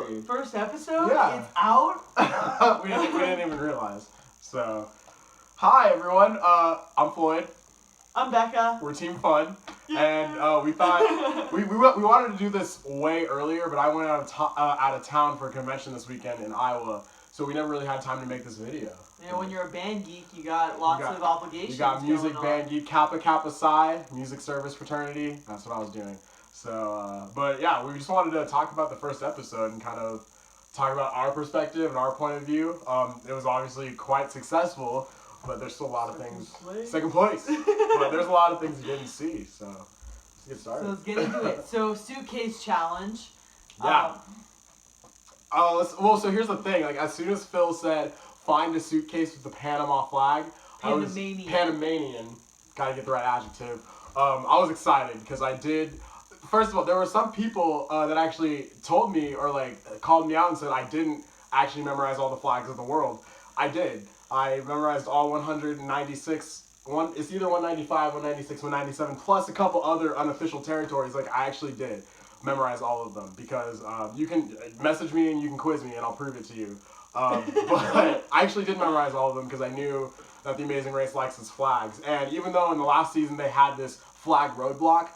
already. First episode? Yeah. It's out? we didn't even realize. So, hi everyone. I'm Floyd. I'm Becca. We're Team Fun, and we thought we wanted to do this way earlier, but I went out of town for a convention this weekend in Iowa, so we never really had time to make this video. Yeah, when you're a band geek, you got lots of obligations. You got music, band geek, Kappa Kappa Psi, music service fraternity. That's what I was doing. So, but yeah, we just wanted to talk about the first episode and kind of talk about our perspective and our point of view. It was obviously quite successful, but there's still a lot of things. Second place. But there's a lot of things you didn't see, so let's get started. So let's get into it. So, suitcase challenge. Yeah. So here's the thing. Like, as soon as Phil said, find a suitcase with the Panama flag, Panamanian. Panamanian. Gotta get the right adjective. I was excited because I did. First of all, there were some people that actually told me or like called me out and said I didn't actually memorize all the flags of the world. I did. I memorized all 196. It's either 195, 196, 197, plus a couple other unofficial territories. Like, I actually did memorize all of them because you can message me and you can quiz me and I'll prove it to you. But I actually did memorize all of them because I knew that the Amazing Race likes its flags. And even though in the last season they had this flag roadblock,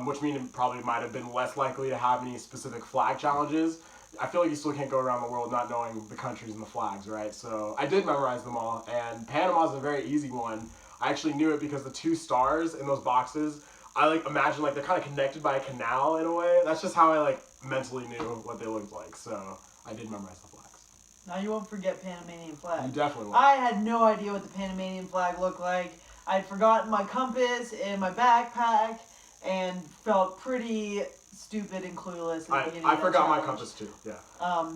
which means it probably might have been less likely to have any specific flag challenges, I feel like you still can't go around the world not knowing the countries and the flags, right? So I did memorize them all, and Panama's a very easy one. I actually knew it because the two stars in those boxes, I like imagine like they're kind of connected by a canal in a way. That's just how I like mentally knew what they looked like. So I did memorize the flags. Now you won't forget Panamanian flag. You definitely won't. I had no idea what the Panamanian flag looked like. I'd forgotten my compass in my backpack and felt pretty stupid and clueless at the beginning. I of forgot my challenge. compass too. Yeah.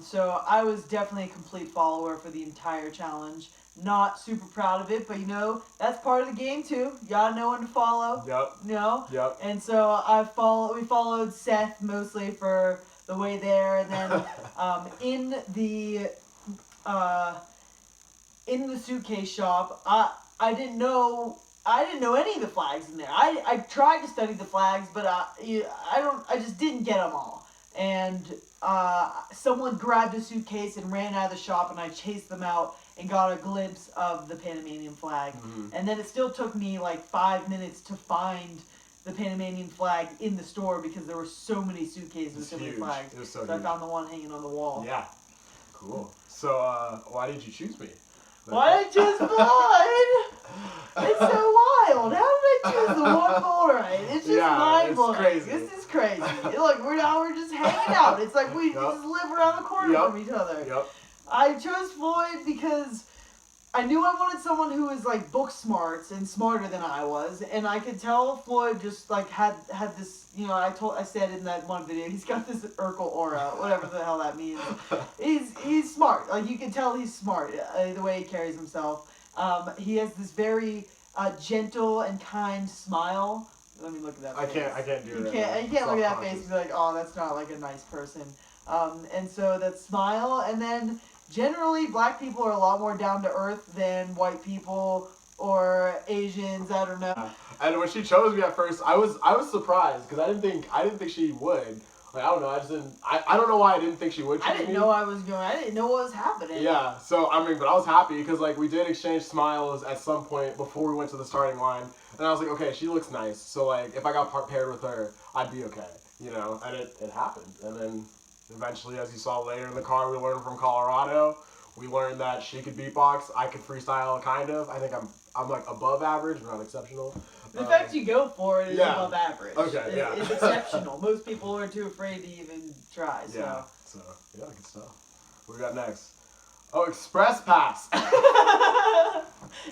So I was definitely a complete follower for the entire challenge. Not super proud of it, but you know, that's part of the game too. You gotta know when to follow. Yep. You know? Yep. And so we followed Seth mostly for the way there, and then in the suitcase shop, I didn't know any of the flags in there. I tried to study the flags, but I just didn't get them all. And someone grabbed a suitcase and ran out of the shop, and I chased them out and got a glimpse of the Panamanian flag. Mm-hmm. And then it still took me like 5 minutes to find the Panamanian flag in the store because there were so many suitcases with so many flags. It was so I huge. found the one hanging on the wall. Yeah. Cool. So why did you choose me? Why did I choose Floyd? It's so wild. How did I choose the one Floyd? It's just mind-blowing. It's crazy. This is crazy. Look, we're just hanging out. It's like we just live around the corner from each other. Yep. I chose Floyd because I knew I wanted someone who was like book smarts and smarter than I was, and I could tell Floyd just like had this, you know, I said in that one video, he's got this Urkel aura, whatever the hell that means. He's smart. Like, you can tell he's smart the way he carries himself. He has this very gentle and kind smile. Let me look at that face. I can't do that. You can't look at that face and be like, oh, that's not like a nice person. And so that smile, and then generally, black people are a lot more down to earth than white people or Asians. I don't know. And when she chose me at first, I was surprised because I didn't think she would. Like, I don't know. I just didn't. I don't know why I didn't think she would choose me. I didn't know I didn't know what was happening. Yeah. So I mean, but I was happy because like we did exchange smiles at some point before we went to the starting line, and I was like, okay, she looks nice. So like, if I got paired with her, I'd be okay. You know, and it happened, and then. Eventually, as you saw later in the car, we learned from Colorado. We learned that she could beatbox. I could freestyle, kind of. I think I'm like above average, but not exceptional. The fact you go for it is above average. Okay, It's exceptional. Most people are too afraid to even try. So. Yeah. So good stuff. What we got next? Oh, Express Pass.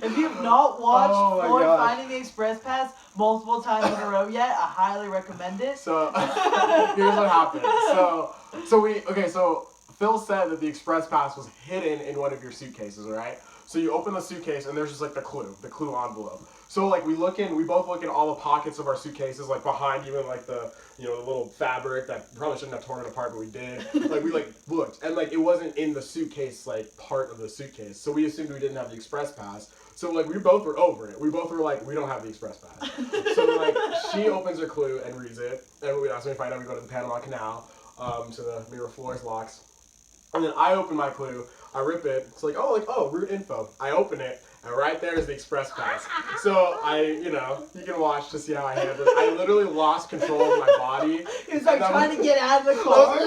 If you've not watched Floyd finding the Express Pass multiple times in a row yet, I highly recommend it. So here's what happened. So Phil said that the Express Pass was hidden in one of your suitcases, right? So you open the suitcase and there's just like the clue envelope. So like we both look in all the pockets of our suitcases, like behind even like the little fabric that probably shouldn't have torn it apart, but we did. Like we like looked and like it wasn't in the suitcase like part of the suitcase. So we assumed we didn't have the Express Pass. So like we both were over it. We both were like, we don't have the Express Pass. So like she opens her clue and reads it, and that's when we find out we go to the Panama Canal. to the Miraflores locks. And then I open my clue, I rip it, it's like, oh, route info. I open it, and right there is the express pass. So you can watch to see how I handled it. I literally lost control of my body. He was like trying to get out of the car.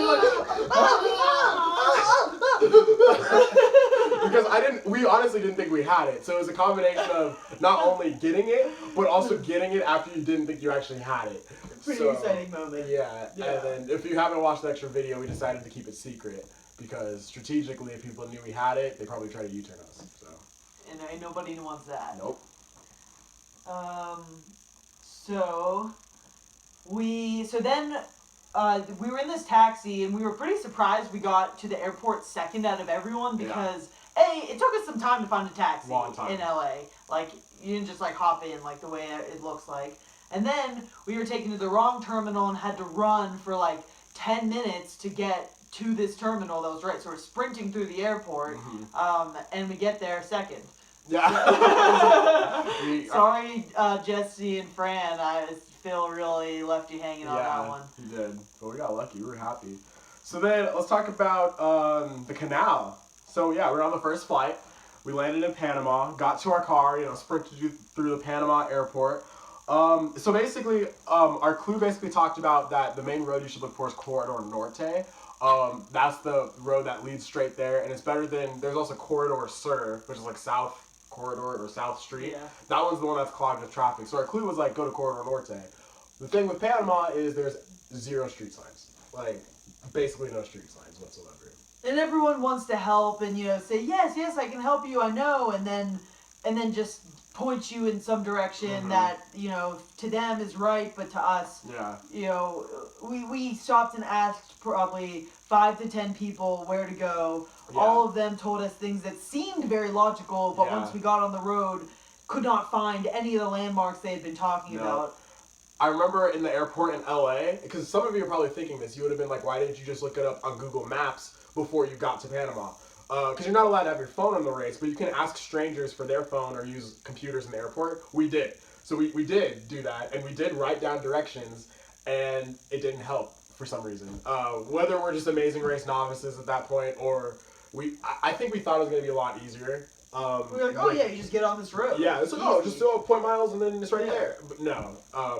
Because we honestly didn't think we had it. So it was a combination of not only getting it, but also getting it after you didn't think you actually had it. Pretty exciting moment. Yeah, and then if you haven't watched the extra video, we decided to keep it secret. Because strategically, if people knew we had it, they'd probably try to U-turn us. So. And ain't nobody wants that. Nope. So then we were in this taxi and we were pretty surprised we got to the airport second out of everyone because it took us some time to find a taxi in LA. Like you didn't just like hop in like the way it looks like. And then we were taken to the wrong terminal and had to run for like 10 minutes to get to this terminal that was right. So we're sprinting through the airport, and we get there second. Yeah. Sorry, Jesse and Fran. I feel really left you hanging on that one. You did. But we got lucky. We were happy. So then let's talk about the canal. So yeah, we're on the first flight. We landed in Panama, got to our car, sprinted through the Panama airport. So basically, our clue basically talked about that the main road you should look for is Corridor Norte. That's the road that leads straight there, and it's better than, there's also Corridor Sur, which is like South Corridor or South Street. Yeah. That one's the one that's clogged with traffic. So our clue was like, go to Corridor Norte. The thing with Panama is there's 0 street signs. Like, basically no street signs whatsoever. And everyone wants to help and, say, yes, I can help you, I know, and then just point you in some direction that, to them is right, but to us, we stopped and asked probably 5 to 10 people where to go. Yeah. All of them told us things that seemed very logical, but once we got on the road, could not find any of the landmarks they had been talking about. I remember in the airport in LA, because some of you are probably thinking this, you would have been like, why didn't you just look it up on Google Maps before you got to Panama? Because you're not allowed to have your phone in the race, but you can ask strangers for their phone or use computers in the airport. We did. So we did do that, and we did write down directions, and it didn't help for some reason. Whether we're just Amazing Race novices at that point, or I think we thought it was going to be a lot easier. We were like, oh yeah, you just get on this road. Yeah, it's like, just do 0.5 miles and then it's right there. But no,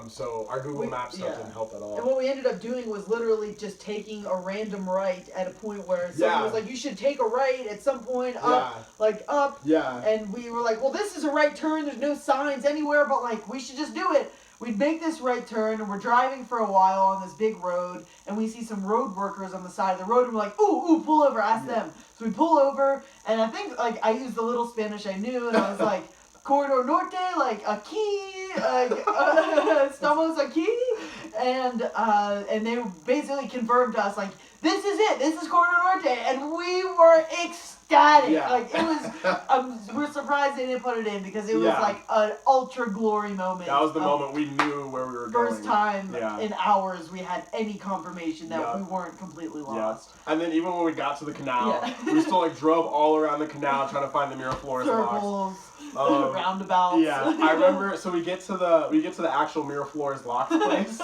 so our Google Maps stuff didn't help at all. And what we ended up doing was literally just taking a random right at a point where someone was like, you should take a right at some point up, up. Yeah. And we were like, well, this is a right turn. There's no signs anywhere, but like, we should just do it. We'd make this right turn, and we're driving for a while on this big road, and we see some road workers on the side of the road, and we're like, ooh, pull over, ask them. So we pull over, and I think, I used the little Spanish I knew, and I was like, Corridor Norte, aquí, estamos aquí, and they basically confirmed to us, like, this is it, this is Corridor Norte, and we were ecstatic. Yeah. Like, it was, we're surprised they didn't put it in, because it was like an ultra glory moment. That was the moment we knew where we were going. First time in hours we had any confirmation that we weren't completely lost. And then even when we got to the canal, we still drove all around the canal trying to find the Miraflores Circles, locks. roundabouts. Yeah, I remember. So we get to the actual Miraflores locks place,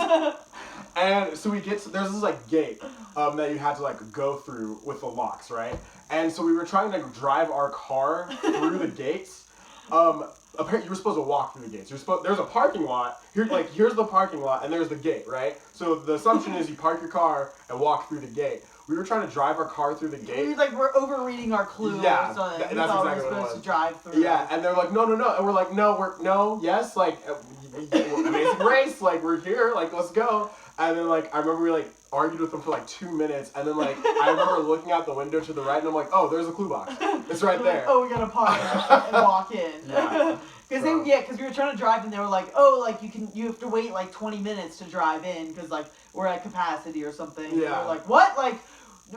and so there's this gate that you had to go through with the locks, right? And so we were trying to drive our car through the gates. Apparently you were supposed to walk through the gates. There's a parking lot. Here's the parking lot, and there's the gate, right? So the assumption is you park your car and walk through the gate. We were trying to drive our car through the gate. We're overreading our clue. Yeah, so that's we exactly were what it supposed was. to drive through. Yeah, and they're like, no, and we're like, yes, Amazing Race, we're here, let's go. And then I remember we argued with them for 2 minutes, and then I remember looking out the window to the right, and I'm like, oh, there's a clue box. It's right there. Oh, we gotta park and walk in. Yeah. Because we were trying to drive, and they were like, oh, you have to wait 20 minutes to drive in, because we're at capacity or something. Yeah. And we're like, what?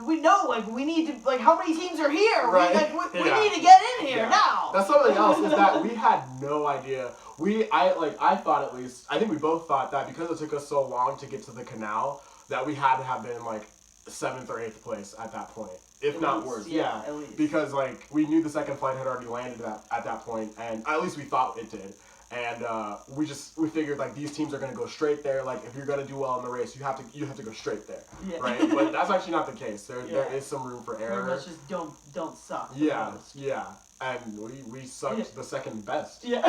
We know, we need to, how many teams are here? Right. We need to get in here now. That's something else, is that we had no idea. I thought at least, I think we both thought that because it took us so long to get to the canal, that we had to have been 7th or 8th place at that point, if not worse. Yeah, at least. Because we knew the second flight had already landed at that point, and at least we thought it did. And we figured like these teams are gonna go straight there. Like if you're gonna do well in the race, you have to go straight there, right? But that's actually not the case. There is some room for error. Pretty much just don't suck. Yeah, and we sucked the second best. Yeah,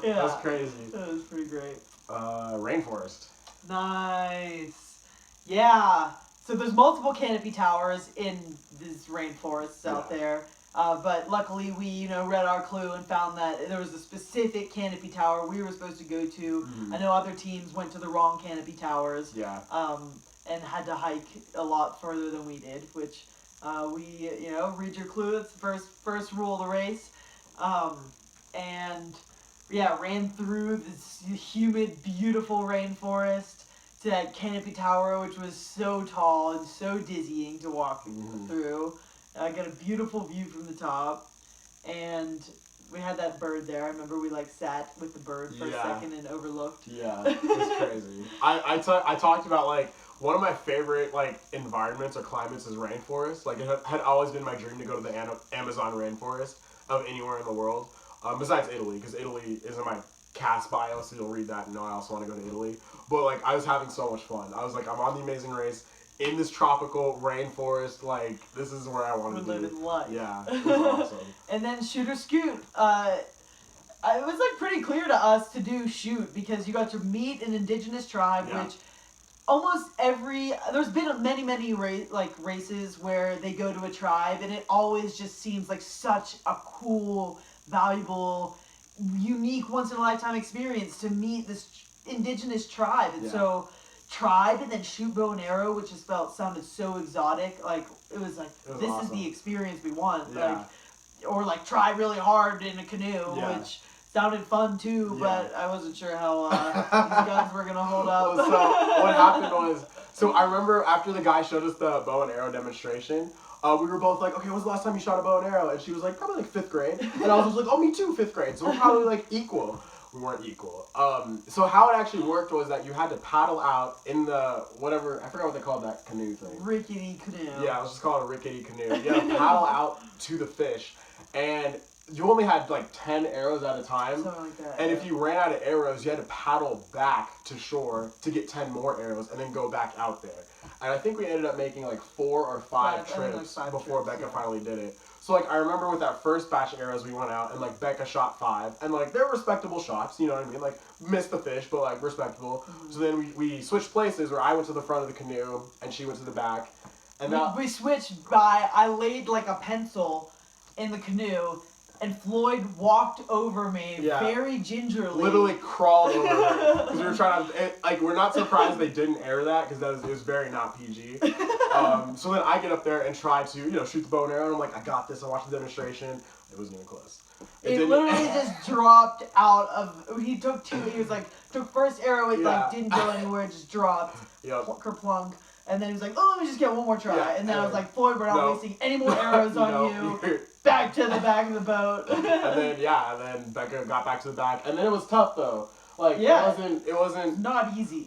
That's crazy. That was pretty great. Rainforest. Nice. Yeah. So there's multiple canopy towers in these rainforests out there. But luckily we, read our clue and found that there was a specific canopy tower we were supposed to go to. I know other teams went to the wrong canopy towers. Yeah. And had to hike a lot further than we did, which we, read your clue. It's the first rule of the race. And ran through this humid, beautiful rainforest to that canopy tower, which was so tall and so dizzying to walk through. I got a beautiful view from the top, and we had that bird there. I remember we sat with the bird for a second and overlooked. Yeah, it's crazy. I talked about one of my favorite environments or climates is rainforest. It had always been my dream to go to the Amazon rainforest of anywhere in the world, besides Italy, because Italy is in my cast bio, so you'll read that and know I also want to go to Italy. But I was having so much fun. I was I'm on the Amazing Race in this tropical rainforest. This is where I want to be. We're living life. Yeah, it was awesome. And then shoot or scoot. It was pretty clear to us to do shoot because you got to meet an indigenous tribe, which almost there's been many races where they go to a tribe and it always just seems like such a cool, valuable, unique, once in a lifetime experience to meet this indigenous tribe. And so tribe and then shoot bow and arrow, which just sounded so exotic. It was this awesome. Is the experience we want. Or try really hard in a canoe, which sounded fun too, but I wasn't sure how these guns were gonna hold up. So what happened was, I remember after the guy showed us the bow and arrow demonstration, we were both okay, when's the last time you shot a bow and arrow? And she was probably 5th grade. And I was just oh, me too, 5th grade. So we're probably equal. We weren't equal. So how it actually worked was that you had to paddle out in the whatever, I forgot what they called that canoe thing. Rickety canoe. Yeah, let's just call it a rickety canoe. You had to paddle out to the fish, and you only had 10 arrows at a time. Something like that. And if you ran out of arrows, you had to paddle back to shore to get 10 more arrows and then go back out there. And I think we ended up making 4 or 5 trips before Becca finally did it. So I remember with that first batch of arrows we went out and Becca shot 5 and they're respectable shots, you know what I mean? Missed the fish, but respectable. So then we switched places where I went to the front of the canoe and she went to the back. And we switched by, I laid a pencil in the canoe and Floyd walked over me very gingerly. Literally crawled over her. Because we were trying to, we're not surprised they didn't air that because it was very not PG. So then I get up there and try to, shoot the bow and arrow. And I'm I got this. I watched the demonstration. It wasn't even close. It literally just dropped out of, he took 2, he was took first arrow, it didn't go anywhere, it just dropped. Kerplunk. And then he was oh, let me just get one more try. And then I was Floyd, we're not wasting any more arrows on you. Back to the back of the boat. And then Becca got back to the back. And then it was tough though. It wasn't not easy.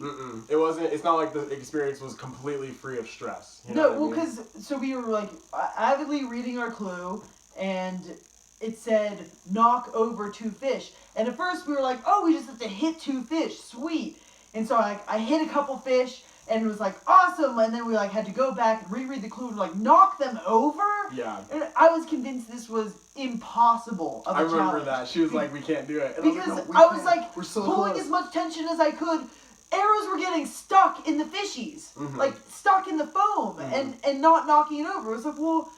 It wasn't, it's not the experience was completely free of stress. You know well, because, so we were avidly reading our clue, and it said, knock over 2 fish. And at first we were oh, we just have to hit 2 fish, sweet. And so I hit a couple fish, and it was awesome, and then we had to go back and reread the clue and knock them over. Yeah. And I was convinced this was impossible of a challenge. I remember that. She was we can't do it. And because I was we're so pulling close. As much tension as I could. Arrows were getting stuck in the fishies. Stuck in the foam and not knocking it over. It was well,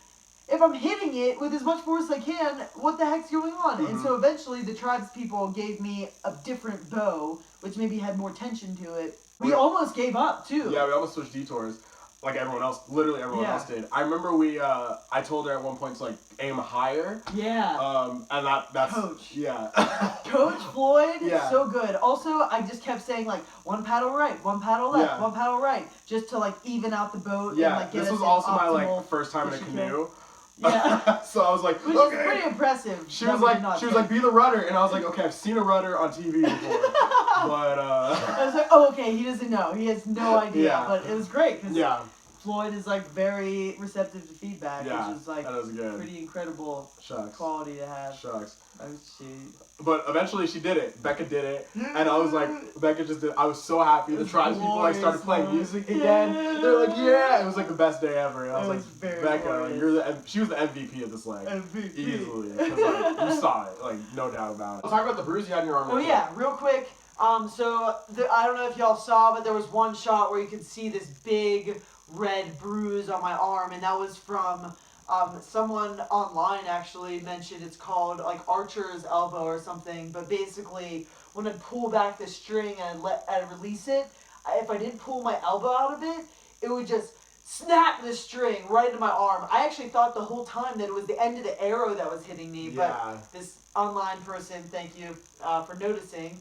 if I'm hitting it with as much force as I can, what the heck's going on? And so eventually the tribes people gave me a different bow, which maybe had more tension to it. We almost gave up, too. Yeah, we almost switched detours. Everyone else, literally everyone else did. I remember I told her at one point to aim higher. Yeah. And that's... Coach. Yeah. Coach Floyd, so good. Also, I just kept saying one paddle right, one paddle left, one paddle right, just to even out the boat. Yeah, and, get this us was also my optimal first time in a canoe. Yeah. So I was which okay. is pretty impressive. She was be the rudder, and I was okay, I've seen a rudder on TV before, but I was oh, okay, he doesn't know, he has no idea, but it was great because Floyd is like very receptive to feedback, Yeah, which is like that was good. pretty incredible Shucks. quality to have. Shucks. Oh shit. But eventually she did it. Becca did it. And I was like, Becca just did. I was so happy. The tribes people like started playing music again. They're like, yeah. It was like the best day ever. And I was like, Becca, she was the MVP of this leg. MVP. Easily. Because like, you saw it. Like, no doubt about it. Let's talk about the bruise you had in your arm. Oh yeah, real quick. So I don't know if y'all saw, but there was one shot where you could see this big red bruise on my arm, and that was from someone online actually mentioned it's called like archer's elbow or something. But basically, when I pull back the string and release it, if I didn't pull my elbow out of it, it would just snap the string right into my arm. I actually thought the whole time that it was the end of the arrow that was hitting me, but this online person, thank you for noticing,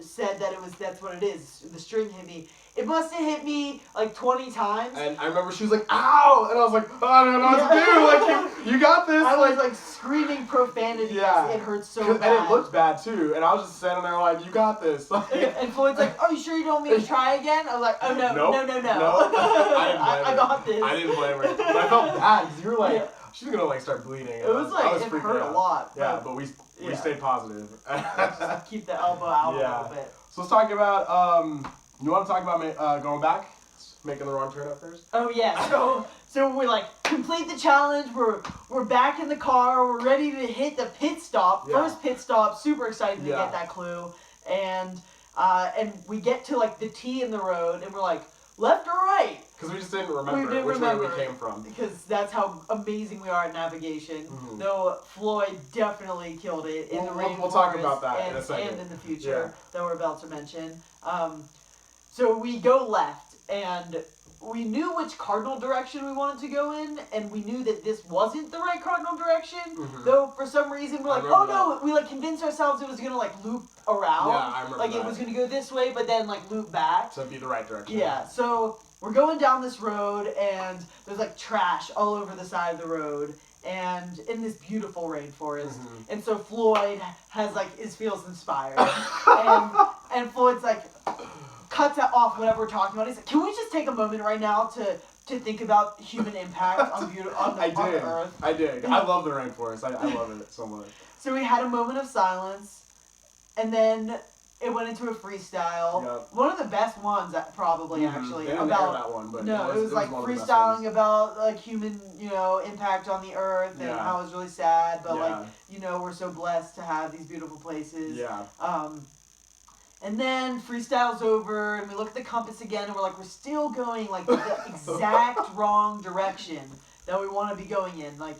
said that that's what it is. The string hit me. It must have hit me like 20 times. And I remember she was like, ow! And I was like, oh, I don't know what to do. Like, you got this. I was like screaming profanity. Yeah. It hurt so bad. And it looked bad too. And I was just standing there like, you got this. And Floyd's like, oh, you sure you don't want me to try again? I was like, oh, no, nope. no. I didn't blame her. I got this. I didn't blame her. But I felt bad because you were like, she's going to like start bleeding. It was like, it hurt a lot. Yeah, but we stayed positive. Just keep the elbow out a little bit. So let's talk about, you want to talk about going back? Making the wrong turn at first? Oh yeah, so we like complete the challenge, we're back in the car, we're ready to hit the pit stop. First pit stop, super excited to get that clue. And we get to like the T in the road and we're like, left or right? Because we just didn't remember which way we came from. Because that's how amazing we are at navigation. Mm-hmm. Though Floyd definitely killed it in the Rainforest. We'll talk about that in a second. And in the future, that we're about to mention. So we go left, and we knew which cardinal direction we wanted to go in, and we knew that this wasn't the right cardinal direction. Mm-hmm. Though for some reason we're like, oh no, we like convinced ourselves it was gonna like loop around. Yeah, I remember like that. It was gonna go this way, but then like loop back. To be the right direction. Yeah. So we're going down this road, and there's like trash all over the side of the road, and in this beautiful rainforest. Mm-hmm. And so Floyd has like feels inspired, and Floyd's like cuts off whatever we're talking about. He's like, can we just take a moment right now to think about human impact on the earth? I did. I love the rainforest. I love it so much. So we had a moment of silence, and then it went into a freestyle. Yep. One of the best ones, probably, actually. They didn't air that one, but it was like freestyling about like human, impact on the earth and how it's really sad, but like, we're so blessed to have these beautiful places. Yeah. And then freestyle's over, and we look at the compass again, and we're like, we're still going like the exact wrong direction that we want to be going in. Like,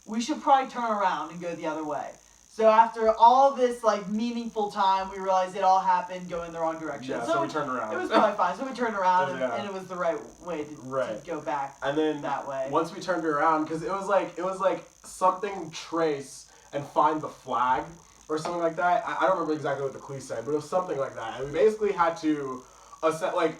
we should probably turn around and go the other way. So after all this like meaningful time, we realized it all happened going the wrong direction. Yeah, so we turned around. It was probably fine. So we turned around, and it was the right way to go back. And then that way. Once we turned around, because it was like something trace and find the flag. Or something like that. I don't remember exactly what the clue said, but it was something like that. And we basically had to,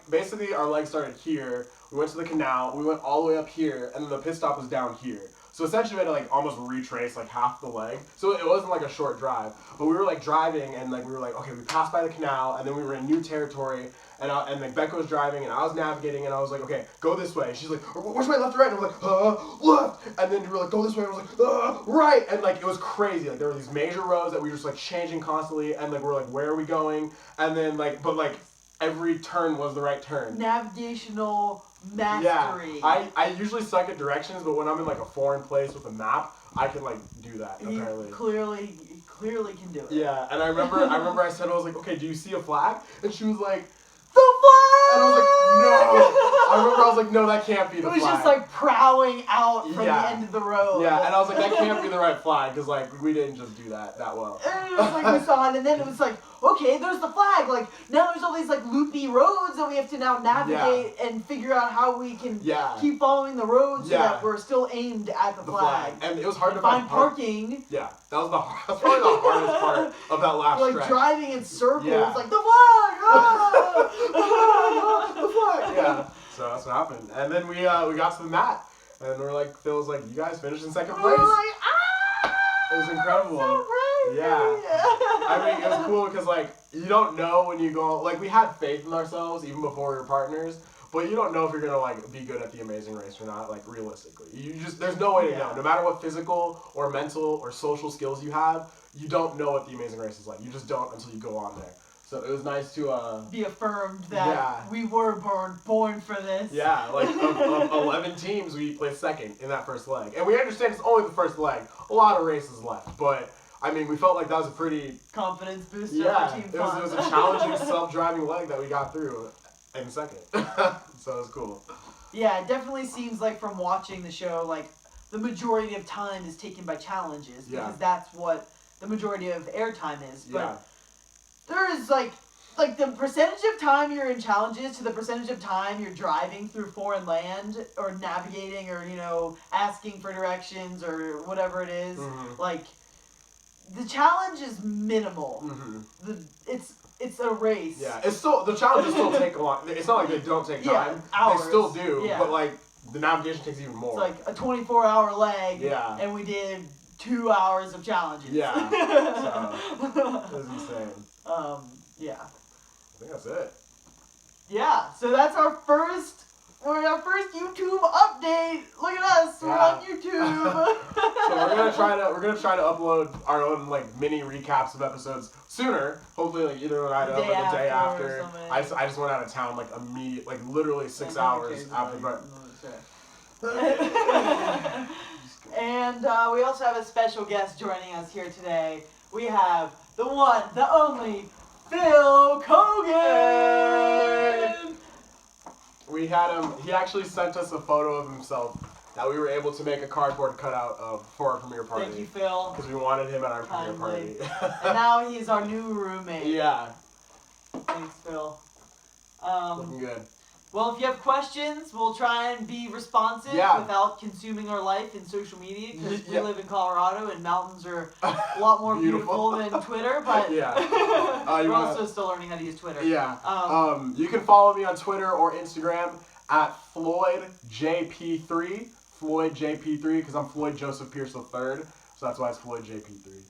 basically our leg started here. We went to the canal. We went all the way up here, and then the pit stop was down here. So essentially, we had to almost retrace half the leg. So it wasn't a short drive, but we were driving, and we were okay, we passed by the canal, and then we were in new territory. And Becca was driving, and I was navigating, and I was like, okay, go this way. And she's like, which way, left or right? And I was like, left. And then we were like, go this way. And I was like, right. And it was crazy. There were these major roads that we were just changing constantly, and we're like, where are we going? And then but every turn was the right turn. Navigational mastery. Yeah, I usually suck at directions, but when I'm in a foreign place with a map, I can do that. Apparently. You clearly can do it. Yeah, and I remember I said, I was like, okay, do you see a flag? And she was like, the flag! And I was like, no. I remember I was like, no, that can't be the flag. It was just prowling out from the end of the road. Yeah, and I was like, that can't be the right flag, because we didn't just do that well. And it was we saw it, and then it was okay, there's the flag. Now there's all these loopy roads that we have to now navigate and figure out how we can keep following the roads so that we're still aimed at the flag. And it was hard to find parking. Yeah, that's probably the hardest part of that last stretch. Driving in circles, the flag! The flag! Yeah, so that's what happened. And then we got to the mat, and Phil was like, you guys finished in second place. We were like, ah! It was incredible. So great! Yeah. I mean, it was cool because, you don't know when you go, we had faith in ourselves even before we were partners, But you don't know if you're gonna like be good at the Amazing Race or not. Like realistically, there's no way to know. No matter what physical or mental or social skills you have, you don't know what the Amazing Race is like. You just don't until you go on there. So it was nice to be affirmed that we were born for this. Yeah, like of 11 teams, we placed second in that first leg, and we understand it's only the first leg. A lot of races left, but. I mean, we felt like that was a pretty... confidence booster yeah, for Team Fun. It was a challenging self-driving leg that we got through in second. So it was cool. Yeah, it definitely seems like from watching the show, like, the majority of time is taken by challenges. Because that's what the majority of airtime is. But there is, like the percentage of time you're in challenges to the percentage of time you're driving through foreign land or navigating or, you know, asking for directions or whatever it is. Mm-hmm. Like... the challenge is minimal. Mm-hmm. It's a race. Yeah, it's still the challenges still take a lot. It's not like they don't take time. Hours. They still do, but like the navigation takes even more. It's like a 24-hour leg. Yeah. And we did 2 hours of challenges. Yeah. So it was insane. Yeah. I think that's it. Yeah. So that's our first YouTube update. Look at us, we're on YouTube. So we're gonna try to upload our own like mini recaps of episodes sooner. Hopefully, like either the night of or the day after. I just went out of town like immediate, like literally 6 hours after. And we also have a special guest joining us here today. We have the one, the only, Phil Kogan. We had him. He actually sent us a photo of himself that we were able to make a cardboard cutout of for our premiere party. Thank you, Phil. Because we wanted him at our premiere party. And now he's our new roommate. Yeah. Thanks, Phil. Looking good. Well, if you have questions, we'll try and be responsive without consuming our life in social media, because we live in Colorado and mountains are a lot more beautiful than Twitter, but we're also still learning how to use Twitter. Yeah. You can follow me on Twitter or Instagram at FloydJP3, FloydJP3, because I'm Floyd Joseph Pierce III, so that's why it's FloydJP3.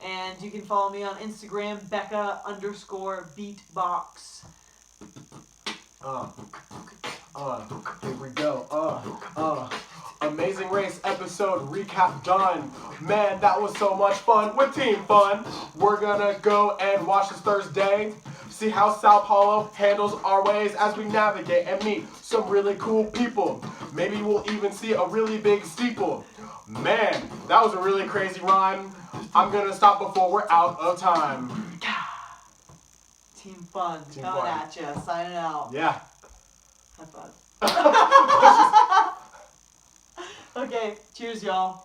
And you can follow me on Instagram, Becca_beatbox. Here we go. Amazing Race episode recap done. Man, that was so much fun with Team Fun. We're gonna go and watch this Thursday. See how Sao Paulo handles our ways as we navigate and meet some really cool people. Maybe we'll even see a really big steeple. Man, that was a really crazy rhyme. I'm gonna stop before we're out of time. Team Fun coming at ya, signing out. Yeah. High five. Okay, cheers, y'all.